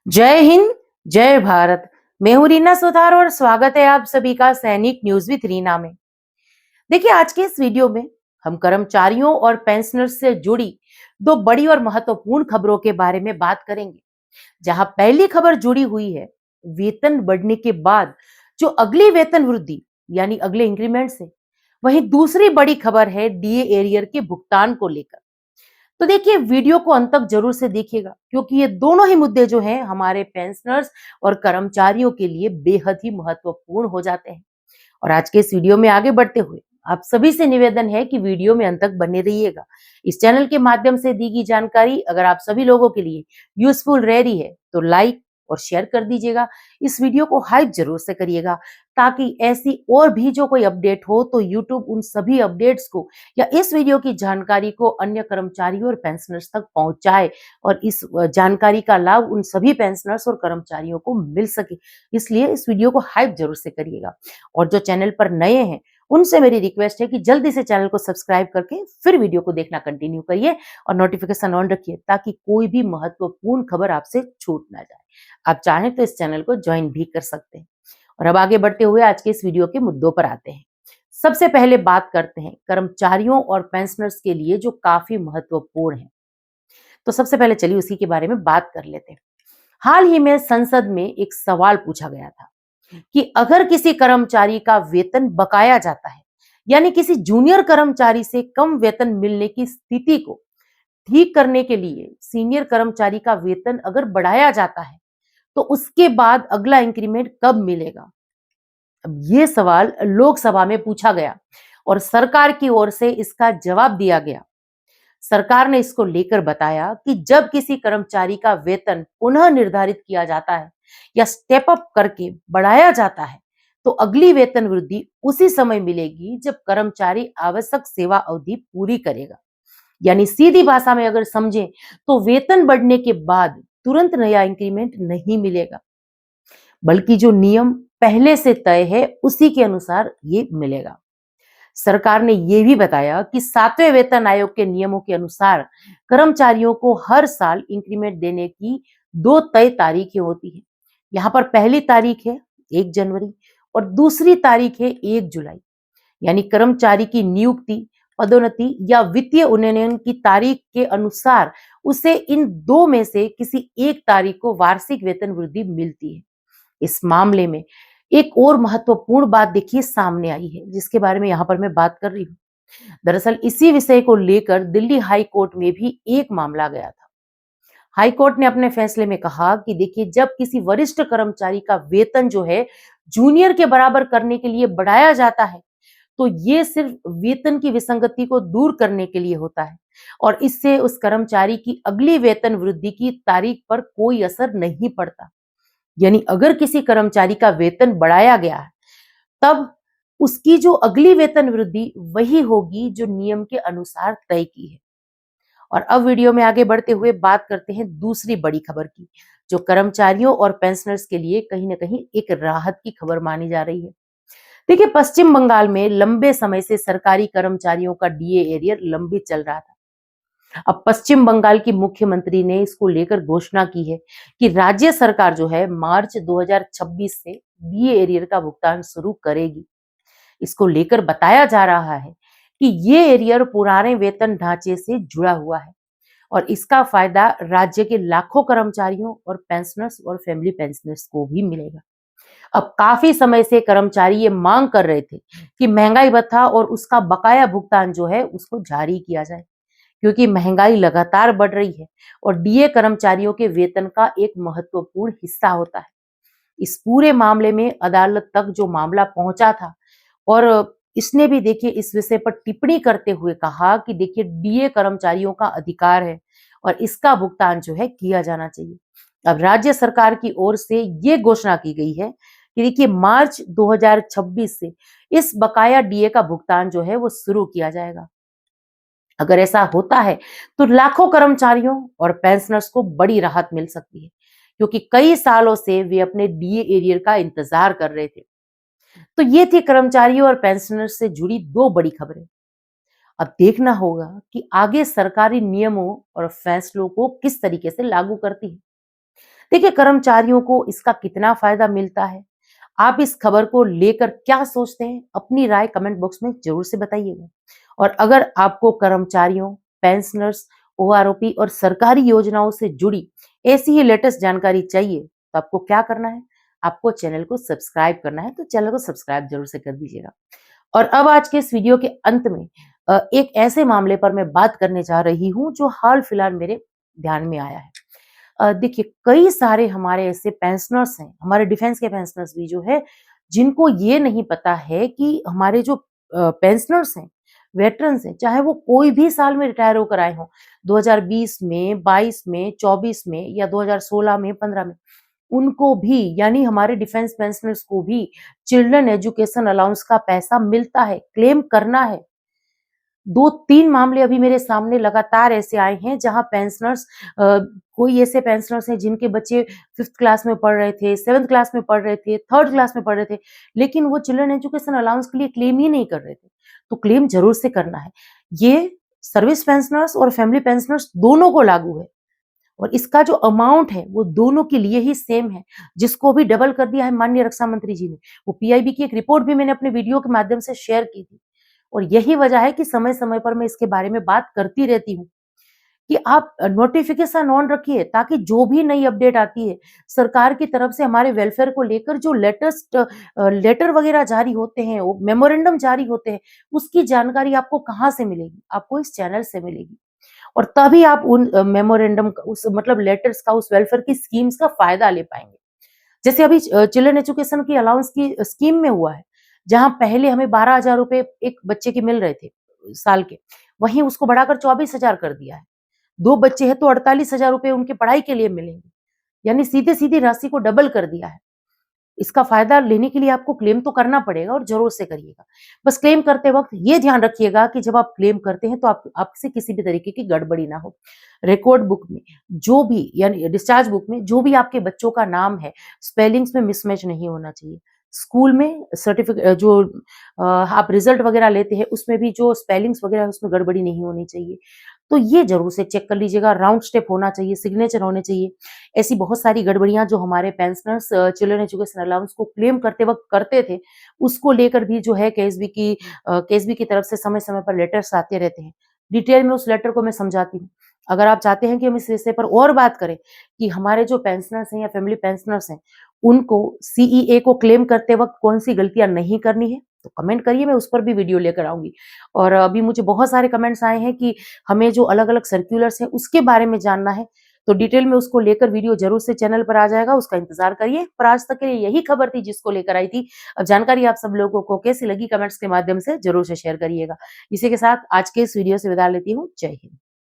जय हिंद, जय भारत। मैं हूं रीना सुथार और स्वागत है आप सभी का सैनिक न्यूज विद रीना में। देखिए, आज के इस वीडियो में हम कर्मचारियों और पेंशनर्स से जुड़ी दो बड़ी और महत्वपूर्ण खबरों के बारे में बात करेंगे। जहां पहली खबर जुड़ी हुई है वेतन बढ़ने के बाद जो अगली वेतन वृद्धि यानी अगले इंक्रीमेंट से, वहीं दूसरी बड़ी खबर है डीए एरियर के भुगतान को लेकर। तो देखिए, वीडियो को अंत तक जरूर से देखिएगा क्योंकि ये दोनों ही मुद्दे जो हैं हमारे पेंशनर्स और कर्मचारियों के लिए बेहद ही महत्वपूर्ण हो जाते हैं। और आज के इस वीडियो में आगे बढ़ते हुए आप सभी से निवेदन है कि वीडियो में अंत तक बने रहिएगा। इस चैनल के माध्यम से दी गई जानकारी अगर आप सभी लोगों के लिए यूजफुल रह रही है तो लाइक और शेयर कर दीजिएगा। इस वीडियो को हाइप जरूर से करिएगा ताकि ऐसी और भी जो कोई अपडेट हो तो यूट्यूब उन सभी अपडेट्स को या इस वीडियो की जानकारी को अन्य कर्मचारियों और पेंशनर्स तक पहुंचाए और इस जानकारी का लाभ उन सभी पेंशनर्स और कर्मचारियों को मिल सके। इसलिए इस वीडियो को हाइप जरूर से करिएगा। और जो चैनल पर नए हैं उनसे मेरी रिक्वेस्ट है कि जल्दी से चैनल को सब्सक्राइब करके फिर वीडियो को देखना कंटिन्यू करिए और नोटिफिकेशन ऑन रखिए ताकि कोई भी महत्वपूर्ण खबर आपसे छूट ना जाए। आप चाहें तो इस चैनल को ज्वाइन भी कर सकते हैं। और अब आगे बढ़ते हुए आज के इस वीडियो के मुद्दों पर आते हैं। सबसे पहले बात करते हैं कर्मचारियों और पेंशनर्स के लिए जो काफी महत्वपूर्ण है। तो सबसे पहले चलिए उसी के बारे में बात कर लेते हैं। हाल ही में संसद में एक सवाल पूछा गया था कि अगर किसी कर्मचारी का वेतन बकाया जाता है यानी किसी जूनियर कर्मचारी से कम वेतन मिलने की स्थिति को ठीक करने के लिए सीनियर कर्मचारी का वेतन अगर बढ़ाया जाता है तो उसके बाद अगला इंक्रीमेंट कब मिलेगा। अब ये सवाल लोकसभा में पूछा गया और सरकार की ओर से इसका जवाब दिया गया। सरकार ने इसको लेकर बताया कि जब किसी कर्मचारी का वेतन पुनः निर्धारित किया जाता है या स्टेप अप करके बढ़ाया जाता है तो अगली वेतन वृद्धि उसी समय मिलेगी जब कर्मचारी आवश्यक सेवा अवधि पूरी करेगा। यानी सीधी भाषा में अगर समझें तो वेतन बढ़ने के बाद तुरंत नया इंक्रीमेंट नहीं मिलेगा, बल्कि जो नियम पहले से तय है उसी के अनुसार ये मिलेगा। सरकार ने यह भी बताया कि 7वें वेतन आयोग के नियमों के अनुसार कर्मचारियों को हर साल इंक्रीमेंट देने की दो तय तारीखें होती है। यहाँ पर पहली तारीख है 1 जनवरी और दूसरी तारीख है 1 जुलाई। यानी कर्मचारी की नियुक्ति, पदोन्नति या वित्तीय उन्नयन की तारीख के अनुसार उसे इन दो में से किसी एक तारीख को वार्षिक वेतन वृद्धि मिलती है। इस मामले में एक और महत्वपूर्ण बात देखिए सामने आई है जिसके बारे में यहाँ पर मैं बात कर रही हूँ। दरअसल इसी विषय को लेकर दिल्ली हाई कोर्ट में भी एक मामला गया था। हाई कोर्ट ने अपने फैसले में कहा कि देखिए, जब किसी वरिष्ठ कर्मचारी का वेतन जो है जूनियर के बराबर करने के लिए बढ़ाया जाता है तो ये सिर्फ वेतन की विसंगति को दूर करने के लिए होता है और इससे उस कर्मचारी की अगली वेतन वृद्धि की तारीख पर कोई असर नहीं पड़ता। यानी अगर किसी कर्मचारी का वेतन बढ़ाया गया है तब उसकी जो अगली वेतन वृद्धि वही होगी जो नियम के अनुसार तय की है। और अब वीडियो में आगे बढ़ते हुए बात करते हैं दूसरी बड़ी खबर की जो कर्मचारियों और पेंशनर्स के लिए कहीं ना कहीं एक राहत की खबर मानी जा रही है। देखिए, पश्चिम बंगाल में लंबे समय से सरकारी कर्मचारियों का डीए एरियर लंबित चल रहा था। अब पश्चिम बंगाल की मुख्यमंत्री ने इसको लेकर घोषणा की है कि राज्य सरकार जो है मार्च 2026 से डीए एरियर का भुगतान शुरू करेगी। इसको लेकर बताया जा रहा है कि ये एरियर पुराने वेतन ढांचे से जुड़ा हुआ है और इसका फायदा राज्य के लाखों कर्मचारियों और पेंशनर्स और फैमिली पेंशनर्स को भी मिलेगा। अब काफी समय से कर्मचारी ये मांग कर रहे थे कि महंगाई भत्ता और उसका बकाया भुगतान जो है उसको जारी किया जाए क्योंकि महंगाई लगातार बढ़ रही है और डीए कर्मचारियों के वेतन का एक महत्वपूर्ण हिस्सा होता है। इस पूरे मामले में अदालत तक जो मामला पहुंचा था और इसने भी देखिए इस विषय पर टिप्पणी करते हुए कहा कि देखिए, डीए कर्मचारियों का अधिकार है और इसका भुगतान जो है किया जाना चाहिए। अब राज्य सरकार की ओर से ये घोषणा की गई है कि देखिए, मार्च 2026 से इस बकाया डीए का भुगतान जो है वो शुरू किया जाएगा। अगर ऐसा होता है तो लाखों कर्मचारियों और पेंशनर्स को बड़ी राहत मिल सकती है क्योंकि कई सालों से वे अपने डीए एरियर का इंतजार कर रहे थे। तो ये थी कर्मचारियों और पेंशनर्स से जुड़ी दो बड़ी खबरें। अब देखना होगा कि आगे सरकारी नियमों और फैसलों को किस तरीके से लागू करती है। देखिए, कर्मचारियों को इसका कितना फायदा मिलता है, आप इस खबर को लेकर क्या सोचते हैं, अपनी राय कमेंट बॉक्स में जरूर से बताइएगा। और अगर आपको कर्मचारियों, पेंशनर्स, ओआरओपी और सरकारी योजनाओं से जुड़ी ऐसी ही लेटेस्ट जानकारी चाहिए, तो आपको क्या करना है, आपको चैनल को सब्सक्राइब करना है, तो चैनल को सब्सक्राइब जरूर से कर दीजिएगा। और अब आज के इस वीडियो के अंत में एक ऐसे मामले पर मैं बात करने जा रही हूँ जो हाल फिलहाल मेरे ध्यान में आया है। देखिए, कई सारे हमारे ऐसे पेंशनर्स हैं, हमारे डिफेंस के पेंशनर्स भी जो है, जिनको ये नहीं पता है कि हमारे जो पेंशनर्स हैं, वेटरन्स हैं, चाहे वो कोई भी साल में रिटायर होकर आए हों, 2020 में, 22 में, 24 में या 2016 में, 15 में, उनको भी, यानी हमारे डिफेंस पेंशनर्स को भी चिल्ड्रन एजुकेशन अलाउंस का पैसा मिलता है, क्लेम करना है। 2-3 मामले अभी मेरे सामने लगातार ऐसे आए हैं जहां पेंशनर्स कोई ऐसे पेंशनर्स हैं जिनके बच्चे 5th क्लास में पढ़ रहे थे, 7th क्लास में पढ़ रहे थे, 3rd क्लास में पढ़ रहे थे, लेकिन वो चिल्ड्रन एजुकेशन अलाउंस के लिए क्लेम ही नहीं कर रहे थे। तो क्लेम जरूर से करना है। ये सर्विस पेंशनर्स और फैमिली पेंशनर्स दोनों को लागू है। और इसका जो अमाउंट है वो दोनों के लिए ही सेम है, जिसको भी डबल कर दिया है माननीय रक्षा मंत्री जी ने। वो पीआईबी की एक रिपोर्ट भी मैंने अपने वीडियो के माध्यम से शेयर की थी। और यही वजह है कि समय समय पर मैं इसके बारे में बात करती रहती हूँ कि आप नोटिफिकेशन ऑन रखिए, ताकि जो भी नई अपडेट आती है सरकार की तरफ से हमारे वेलफेयर को लेकर, जो लेटेस्ट लेटर वगैरह जारी होते हैं, मेमोरेंडम जारी होते हैं, उसकी जानकारी आपको कहाँ से मिलेगी, आपको इस चैनल से मिलेगी। और तभी आप उन मेमोरेंडम उस मतलब लेटर्स का, उस वेलफेयर की स्कीम्स का फायदा ले पाएंगे। जैसे अभी चिल्ड्रन एजुकेशन की अलाउंस की स्कीम में हुआ है, जहां पहले हमें 12,000 रुपए एक बच्चे के मिल रहे थे साल के, वहीं उसको बढ़ाकर 24,000 कर दिया है। 2 बच्चे हैं तो 48,000 रुपए उनकी पढ़ाई के लिए मिलेंगे, यानी सीधे सीधी राशि को डबल कर दिया है। इसका फायदा लेने के लिए आपको क्लेम तो करना पड़ेगा और जरूर से करिएगा। बस क्लेम करते वक्त ये ध्यान रखिएगा कि जब आप क्लेम करते हैं तो आप आपसे किसी भी तरीके की गड़बड़ी ना हो। रिकॉर्ड बुक में जो भी, यानी डिस्चार्ज बुक में जो भी आपके बच्चों का नाम है, स्पेलिंग्स में मिसमैच नहीं होना चाहिए। स्कूल में सर्टिफिकेट जो आप रिजल्ट वगैरह लेते हैं उसमें भी जो स्पेलिंग्स वगैरह है उसमें गड़बड़ी नहीं होनी चाहिए। तो ये जरूर से चेक कर लीजिएगा। राउंड स्टेप होना चाहिए, सिग्नेचर होने चाहिए। ऐसी बहुत सारी गड़बड़ियां जो हमारे पेंशनर्स चिल्ड्रन एजुकेशन अलाउंस को क्लेम करते वक्त करते थे, उसको लेकर भी जो है केएसबी की तरफ से समय समय पर लेटर्स आते रहते हैं। डिटेल में उस लेटर को मैं समझाती हूँ। अगर आप चाहते हैं कि हम इस विषय पर और बात करें कि हमारे जो पेंशनर्स हैं या फैमिली पेंशनर्स हैं, उनको सीईए को क्लेम करते वक्त कौन सी गलतियां नहीं करनी है, तो कमेंट करिए, मैं उस पर भी वीडियो लेकर आऊंगी। और अभी मुझे बहुत सारे कमेंट्स आए हैं कि हमें जो अलग अलग सर्क्यूलर्स हैं उसके बारे में जानना है, तो डिटेल में उसको लेकर वीडियो जरूर से चैनल पर आ जाएगा, उसका इंतजार करिए। पर आज तक के लिए यही खबर थी जिसको लेकर आई थी। अब जानकारी आप सब लोगों को कैसी लगी कमेंट्स के माध्यम से जरूर से शेयर करिएगा। इसी के साथ आज के इस वीडियो से विदा लेती हूँ। जय हिंद।